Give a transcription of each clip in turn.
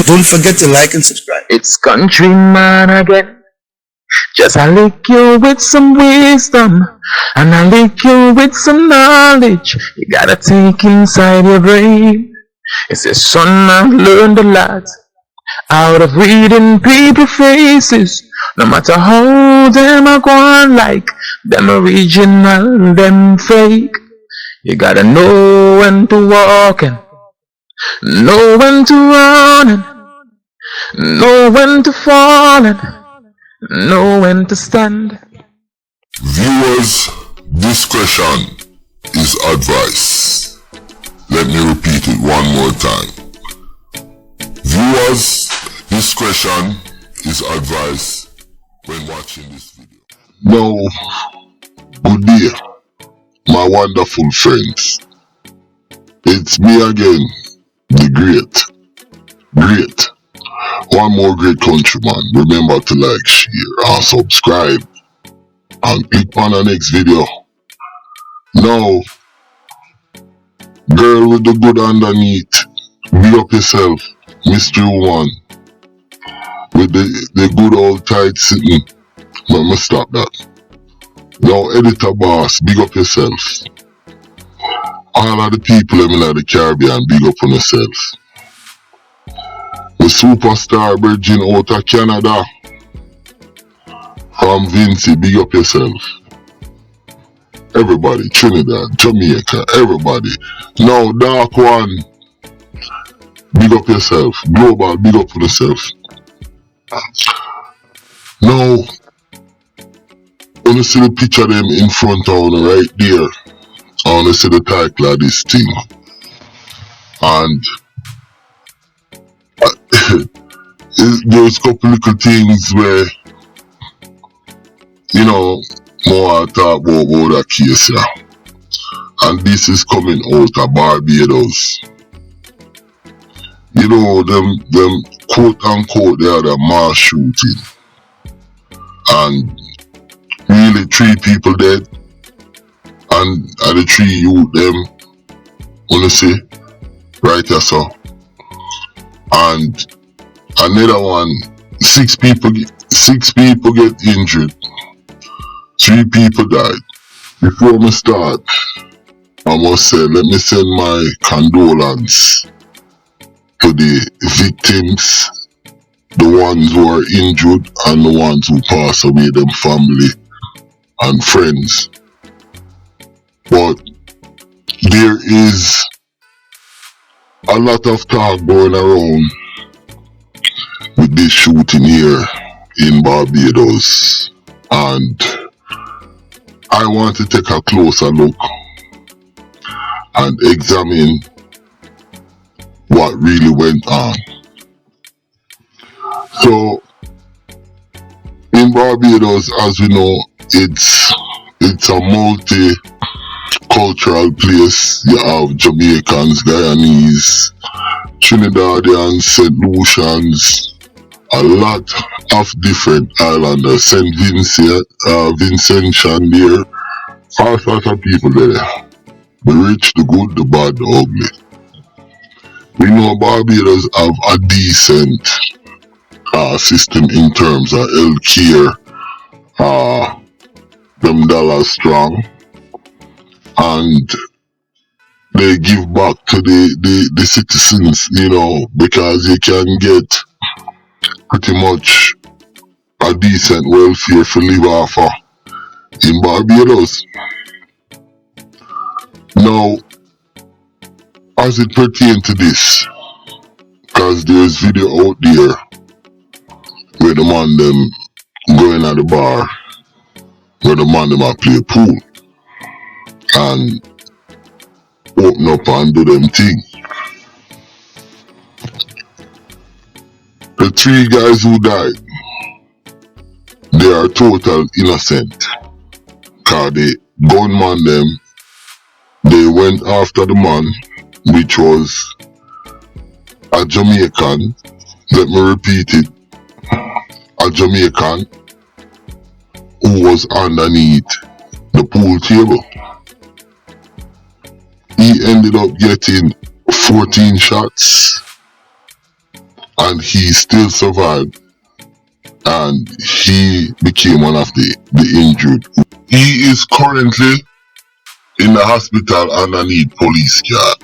Don't forget to like and subscribe. It's countryman again. Just I lick you with some wisdom, and I lick you with some knowledge. You gotta take inside your brain. It says, son, I've learned a lot out of reading people faces. No matter how them are going, like them original, them fake. You gotta know when to walk and know when to run and know when to fall and know when to stand. Viewers' discretion is advice. Let me repeat it one more time. Viewers' discretion is advice when watching this video. Now, good day, my wonderful friends. It's me again, the great. One more great countryman. Remember to like, share, and subscribe. And click on the next video. Now, girl with the good underneath, be up yourself, mystery woman. With the good old tight sitting. Let me stop that. Now, editor boss, big up yourself. All of the people in the Caribbean, big up on yourself. The superstar virgin out of Canada, from Vinci, big up yourself. Everybody, Trinidad, Jamaica, everybody. Now, Dark One, big up yourself. Global, big up on yourself. Now, when you see the picture of them in front of you right there, I want to see the title of this thing. And there's a couple little things where, you know, more I talk about that case here. And this is coming out of Barbados. You know, them quote unquote, they are the mass shooting. And really 3 people dead. And the 3 youth them, wanna see, right here so. And another one, 6 people get injured, 3 people died. Before me start, I must say, let me send my condolence to the victims, the ones who are injured and the ones who pass away, them family and friends. But there is a lot of talk going around with this shooting here in Barbados, and I want to take a closer look and examine what really went on. So, in Barbados, as we know, it's a multi-cultural place. You have Jamaicans, Guyanese, Trinidadians, St. Lucians, a lot of different islanders, St. Vincentian there, all sorts of people there. The rich, the good, the bad, the ugly. We know Barbados have a decent system in terms of healthcare, them dollars strong, and they give back to the citizens, you know, because you can get pretty much a decent welfare for live off of in Barbados. Now, as it pertains to this, because there's video out there where the man them going at the bar, where the man them a play pool and open up and do them thing. The 3 guys who died, they are total innocent. Cause the gunman them, they went after the man, which was a Jamaican. Let me repeat it. A Jamaican who was underneath the pool table. He ended up getting 14 shots and he still survived, and he became one of the injured. He is currently in the hospital underneath police guard.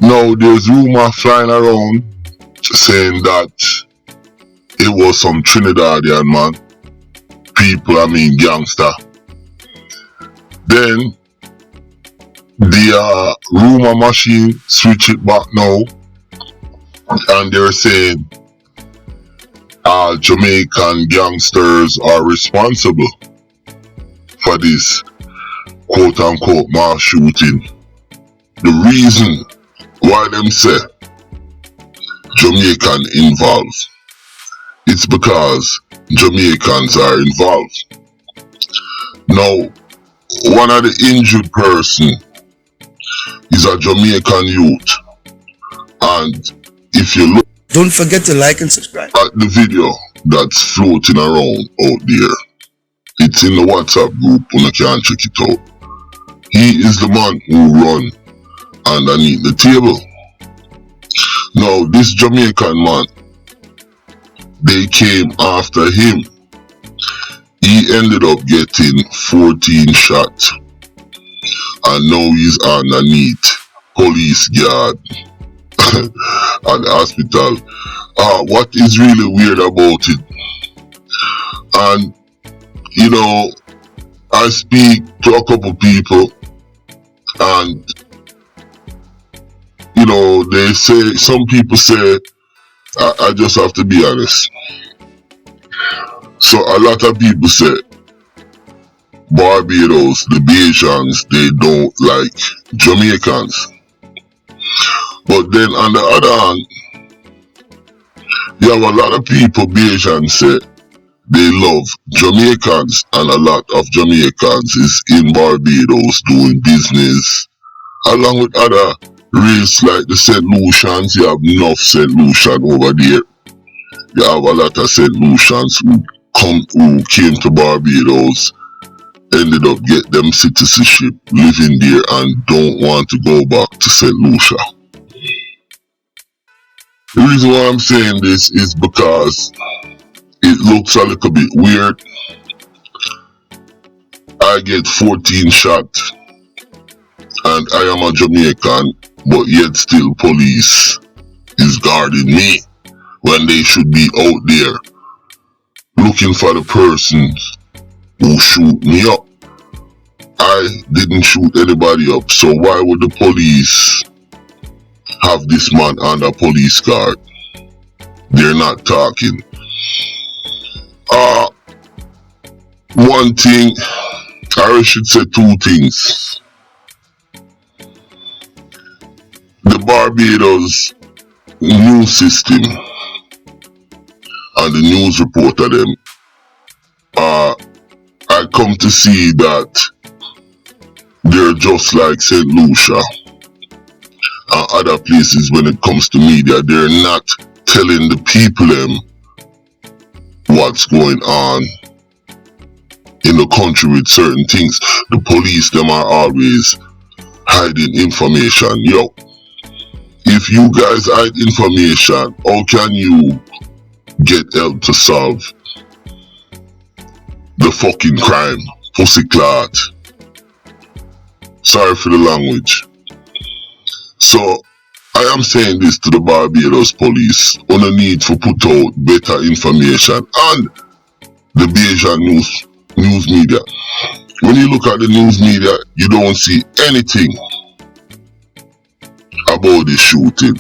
Now there's rumor flying around saying that it was some Trinidadian man, people, I mean gangster. Then the rumor machine switch it back now, and they're saying Jamaican gangsters are responsible for this quote-unquote mass shooting. The reason why them say Jamaican involved, it's because Jamaicans are involved. Now, one of the injured person is a Jamaican youth, and if you look, don't forget to like and subscribe at the video that's floating around out there, it's in the WhatsApp group, you can check it out. He is the man who run underneath the table. Now this Jamaican man, they came after him. He ended up getting 14 shots, and now he's underneath police guard at the hospital. What is really weird about it, and you know, I speak to a couple people, and you know, they say, some people say, I just have to be honest. So a lot of people say Barbados, the Bajans, they don't like Jamaicans. But then on the other hand, you have a lot of people, Bajans, say they love Jamaicans, and a lot of Jamaicans is in Barbados doing business along with other race like the St. Lucians. You have enough St. Lucian over there. You have a lot of St. Lucians who came to Barbados, ended up get them citizenship, living there, and don't want to go back to St. Lucia. The reason why I'm saying this is because it looks a little bit weird. I get 14 shots, and I am a Jamaican, but yet still police is guarding me when they should be out there looking for the persons who shoot me up. I didn't shoot anybody up, so why would the police have this man under police guard? They're not talking. One thing, I should say two things. The Barbados news system and the news reporter them, I come to see that they're just like St. Lucia and other places when it comes to media. They're not telling the people them what's going on in the country with certain things. The police them are always hiding information. Yo, if you guys hide information, how can you get help to solve the fucking crime? Pussyclot. Sorry for the language. So I am saying this to the Barbados police on the need for put out better information, and the Bajan news media. When you look at the news media, you don't see anything about the shooting.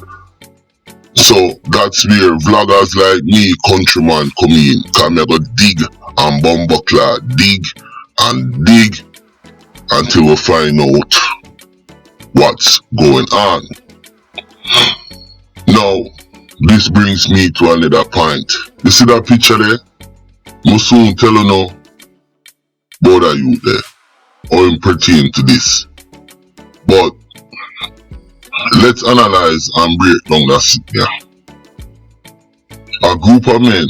So that's where vloggers like me, countryman, come in. Come here, go dig and bumbleclad, dig and dig until we find out what's going on. Now, this brings me to another point. You see that picture there? I soon tell you now about that youth there, or in pertain to this. But let's analyze and break down that shit there. A group of men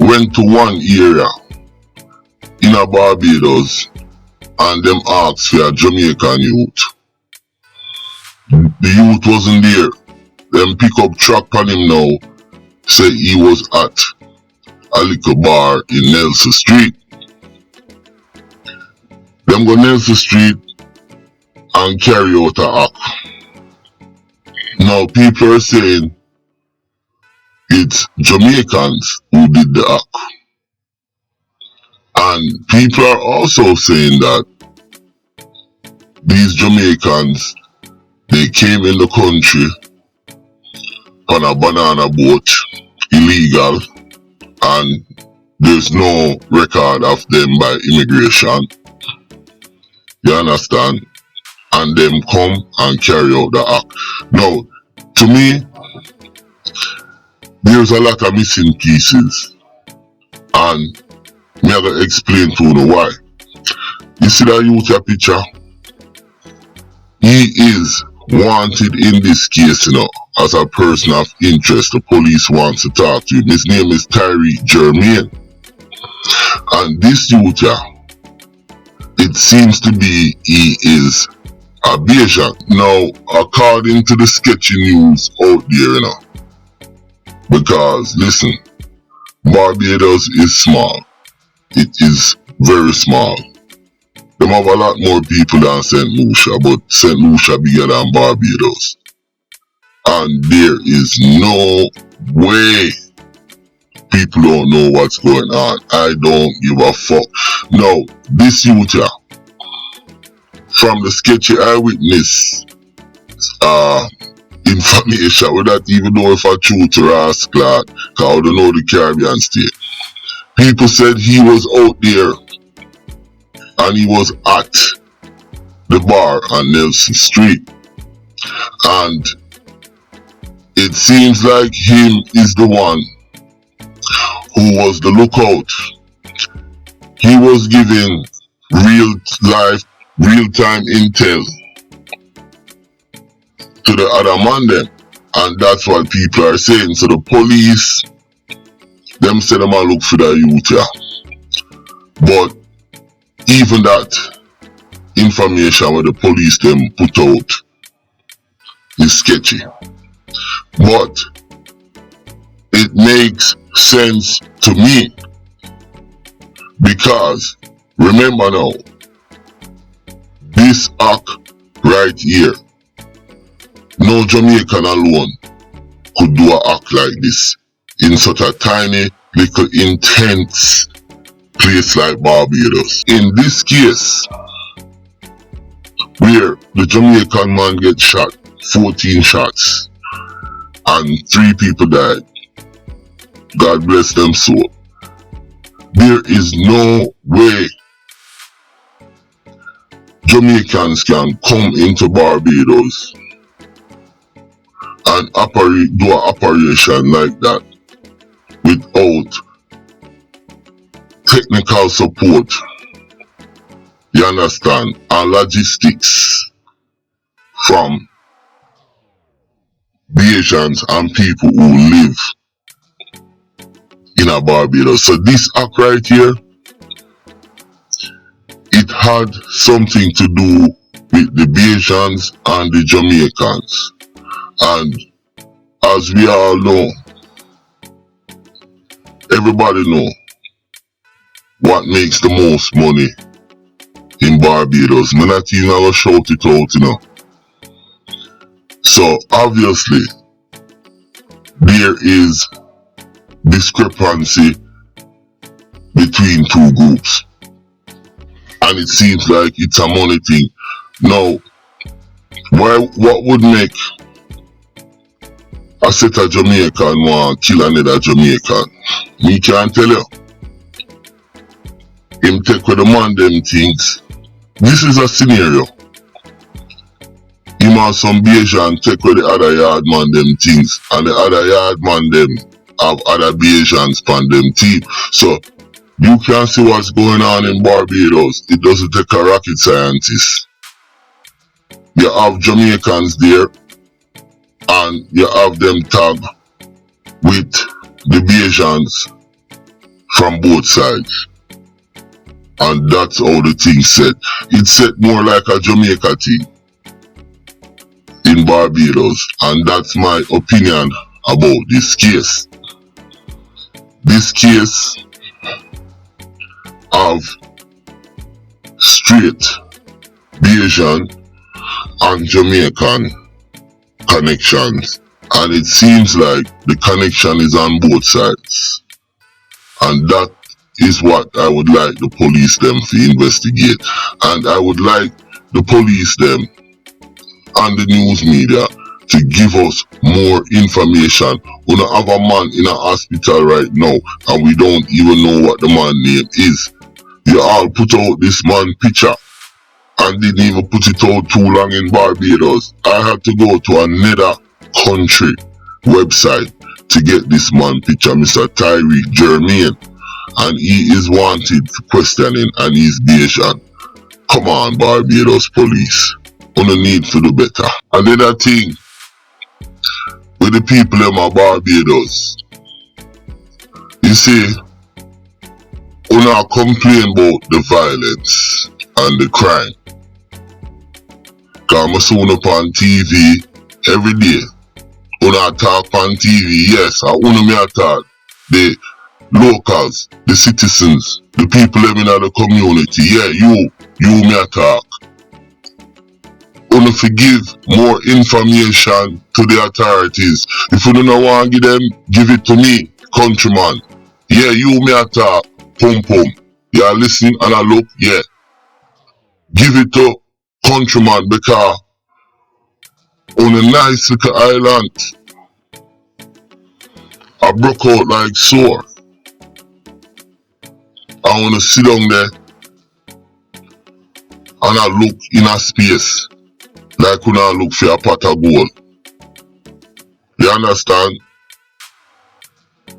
went to one area in a Barbados and them asked for a Jamaican youth. The youth wasn't there. them pick up track on him now, say he was at a little bar in Nelson Street. Them go Nelson Street and carry out a act. Now people are saying it's Jamaicans who did the act. And people are also saying that these Jamaicans, they came in the country on a banana boat, illegal, and there's no record of them by immigration. You understand? And them come and carry out the act. Now, to me, there's a lot of missing pieces. And me I gotta explain to you why. You see that youth picture? He is wanted in this case, as a person of interest. The police wants to talk to him. His name is Tyree Jermaine. And this youth, it seems to be he is a Bayesian. Now, according to the sketchy news out there, because, listen, Barbados is small. It is very small. Them have a lot more people than St. Lucia, but St. Lucia bigger than Barbados. And there is no way people don't know what's going on. I don't give a fuck. Now, this youth, from the sketchy eyewitness information, we don't even know if I truth or ass clad, because I don't know the Caribbean state. People said he was out there and he was at the bar on Nelson Street. And it seems like him is the one who was the lookout. He was giving real-time intel to the other man them. And that's what people are saying. So the police, them say them a look for the youth, But even that information where the police them put out is sketchy. But it makes sense to me, because remember now, this act right here, no Jamaican alone could do an act like this in such a tiny, little, intense place like Barbados. In this case, where the Jamaican man gets shot, 14 shots, and 3 people died, God bless them soul, there is no way Jamaicans can come into Barbados and do an operation like that without technical support, you understand, and logistics from Bayesians and people who live in a Barbados. So this act right here, it had something to do with the Bayesians and the Jamaicans. And as we all know, everybody know what makes the most money in Barbados. I'm not even gonna shout it out, So obviously, there is discrepancy between two groups. And it seems like it's a money thing. Now, what would make a set of Jamaican want to kill another Jamaican? Me can't tell you. Him take with the man them things. This is a scenario. Him and some Bayesian take with the other yard man them things, and the other yard man them have other Bayesians on them team. So you can see what's going on in Barbados. It doesn't take a rocket scientist. You have Jamaicans there, and you have them tag with the Bayesians from both sides. And that's how the thing set. It's set more like a Jamaica thing. in Barbados, and that's my opinion about this case. This case of straight Bayesian and Jamaican connections, and it seems like the connection is on both sides, and that is what I would like the police them to investigate, and I would like the police them and the news media to give us more information. We don't have a man in a hospital right now and we don't even know what the man's name is. You all put out this man picture and didn't even put it out too long in Barbados. I had to go to another country website to get this man picture, Mr. Tyreek Jermaine, and he is wanted for questioning and he's Bayesian. Come on, Barbados police. You need to do better. Another thing with the people in my Barbados, you see, you not complain about the violence and the crime. Cause I see you on TV every day. You not talk on TV, yes, I want me talk. The locals, the citizens, the people living in the community, yeah, you me talk. You forgive more information to the authorities. If you don't want to give them, give it to me, countryman. Yeah, you me talk, pum pum. You listen and I look, yeah. Give it to countryman because on a nice little island, I broke out like sore. I wanna sit down there and I look in a space like when I look for a pot of gold. You understand?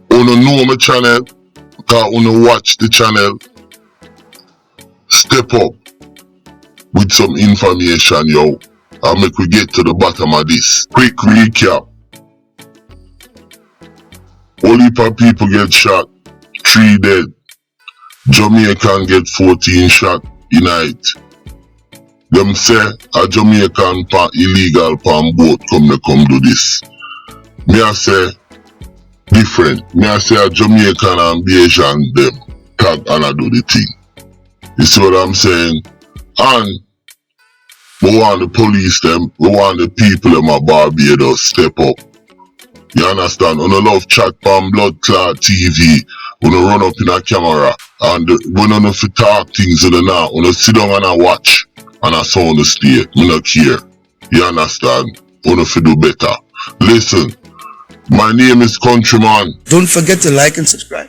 You know my channel, cause you watch the channel. Step up with some information, yo, and make we get to the bottom of this. Quick recap. Whole heap of people get shot, 3 dead. Jamaican get 14 shot in night. Them say a Jamaican illegal pan boat come do this. Me I say different. Me I say a Jamaican and Bayesian them tag and I do the thing. You see what I'm saying? And we want the police them, we want the people in my Barbados step up. You understand? We don't love chat pan blood clot TV. We don't run up in a camera and we don't know if you talk things in the now. We don't sit down and I watch. And I saw on the stay, me not care. You understand? Wanna fi do better. Listen, my name is Countryman. Don't forget to like and subscribe.